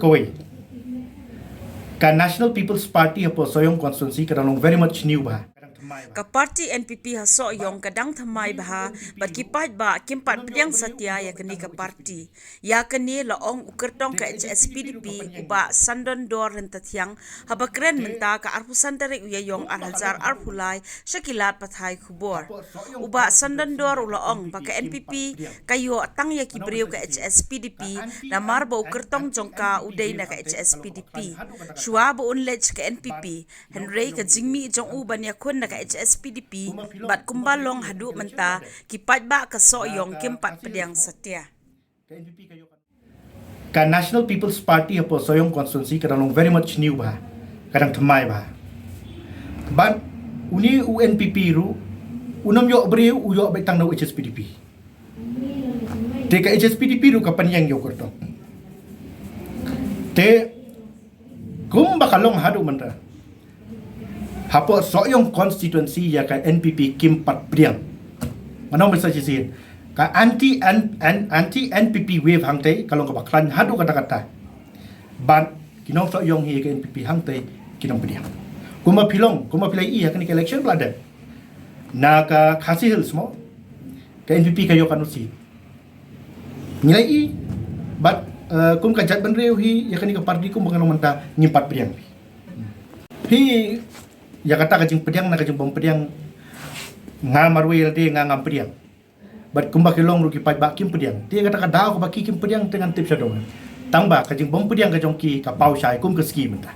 koi ka National People's Party hapo soyong constituency kadang very much new ba Ka parti NPP haso yong kadang thamai baha bat kipat ba kimpat priang satya ya kini ka parti ya kini laong ukertong ka HSPDP uba sandon dor rentathyang habakren menta ka arpusan tarik uya yong arhalzar arpulai shakilat pathai khubor uba sandon dor ulaong ba ka NPP kayo atang ya kibriu ka HSPDP na marbo ukertong jongka uday na ka HSPDP shua bo unlech ka NPP Henry ka jingmi jong uban ya kun na ka HSPDP bat kumbalong hadu menta kipat ba ka soyong kimpat pediang satya ka National People's Party hapo soyong constituency kadang very much new ba kadang thamai ba ban uni UNPP ru unam yo breu uyo betang na HSPDP te ka HSPDP ru kapan yang yo korto te kum bakalong hadu menta hapo soyong constituency ya ka NPP kimpat priang manong bisa sisin ka anti NPP wave hangte kalong ka baklan hadu kata-kata ban kinong soyong hi ka NPP hangte kinong priang kuma pilai iya kan election pelada na ka hasil semua ka NPP kayo kanusi nilai i bat kum ka jat benreu hi ya kan ka parti kum bangalong menta nyimpat priang hi ya kata kajing pediang na kajing bom pediang nga marwil de nga ngam pediang bat kumba kilong rugi pai ba kim pediang dia kata ka daw ko ba kim pediang dengan tip shadow tangba kajing bom pediang ka jongki ka pau shai kum ka ski menta